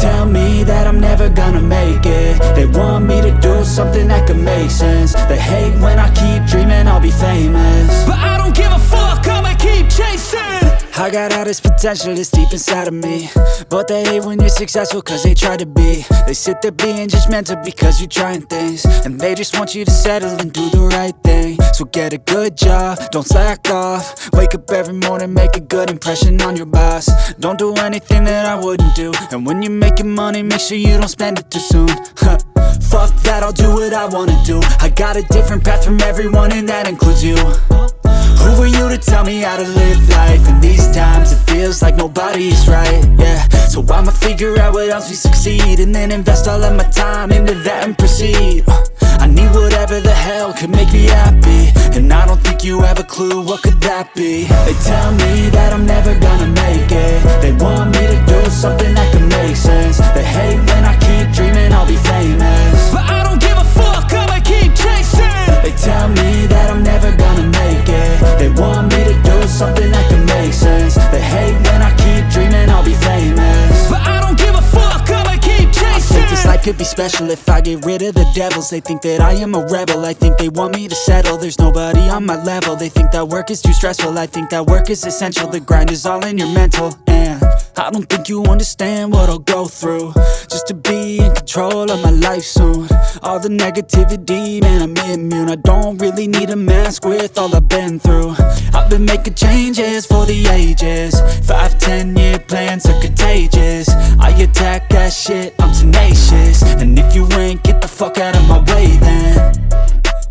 tell me that I'm never gonna make it. They want me to do something that could make sense. They hate when I keep dreaming I'll be famous, but I don't give a fuck, I'ma keep chasing. I got all this potential that's deep inside of me, but they hate when you're successful cause they try to be. They sit there being judgmental because you're trying things, and they just want you to settle and do the right thing. So get a good job, don't slack off. Wake up every morning, make a good impression on your boss. Don't do anything that I wouldn't do, and when you're making money, make sure you don't spend it too soon. Fuck that, I'll do what I wanna do. I got a different path from everyone, and that includes you. Who are you to tell me how to live life? In these times it feels like nobody's right, yeah. So I'ma figure out what else we succeed, and then invest all of my time into that and proceed. I need whatever the hell could make me happy, and I don't think you have a clue what could that be. They tell me that I'm never gonna make it. They want me to do something that could make sense. They hate when I keep dreaming I'll be famous, but I don't give a fuck, I'ma keep chasing. They tell me that I'm never gonna make it. They want me to do something that can make sense. They hate when I keep dreaming I'll be famous, but I don't give a fuck, I'ma keep chasing. I think this life could be special if I get rid of the devils. They think that I am a rebel, I think they want me to settle. There's nobody on my level. They think that work is too stressful, I think that work is essential. The grind is all in your mental, and I don't think you understand what I'll go through just to be in control of my life soon. All the negativity, man, I'm immune. I don't really need a mask with all I've been through. I've been making changes for the ages. 5-10 year plans are contagious. I attack that shit, I'm tenacious. And if you ain't, get the fuck out of my way then.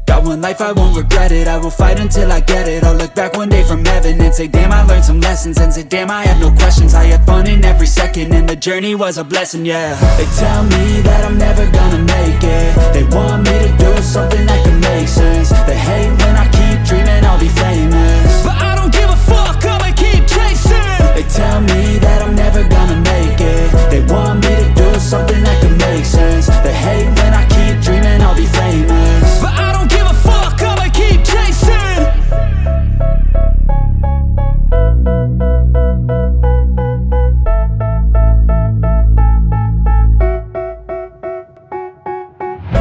Got one life, I won't regret it. I will fight until I get it. I'll look back one day from heaven and say damn, I learned some lessons. And say damn, I had no questions. I had fun in every second, and the journey was a blessing, yeah. They tell me that I'm never gonna make it. They want me to do something that can make sense. They hate when I keep dreaming I'll be famous, but I don't give a fuck, I'ma keep chasing. They tell me that I'm never gonna make it. They want me to do something that can make sense. They hate when I keep dreaming I'll be famous, but I don't give a fuck, I'ma keep chasing.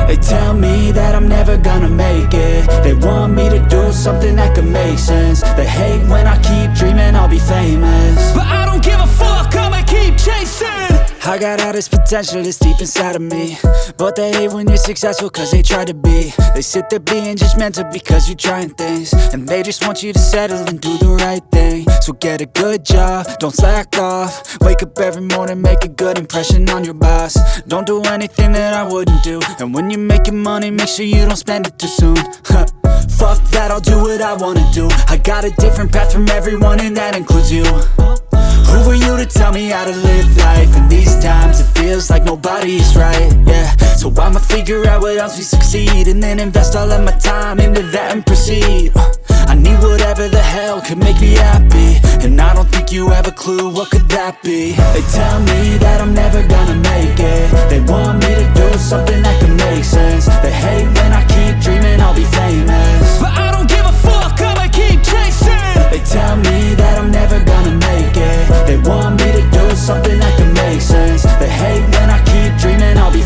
They tell me that I'm never gonna make it. They want me to do something that can make sense. They hate when I keep dreaming I'll be famous, but I don't give a fuck, I'ma keep chasing. I got all this potential that's deep inside of me, but they hate when you're successful cause they try to be. They sit there being judgmental because you're trying things, and they just want you to settle and do the right thing. So get a good job, don't slack off. Wake up every morning, make a good impression on your boss. Don't do anything that I wouldn't do, and when you're making money, make sure you don't spend it too soon. Fuck that, I'll do what I wanna do. I got a different path from everyone, and that includes you. Who are you to tell me how to live life? In these times it feels like nobody's right, yeah. So I'ma figure out what else we succeed, and then invest all of my time into that and proceed. I need whatever the hell could make me happy, and I don't think you have a clue what could that be. They tell me that I'm never gonna make it. They want me to do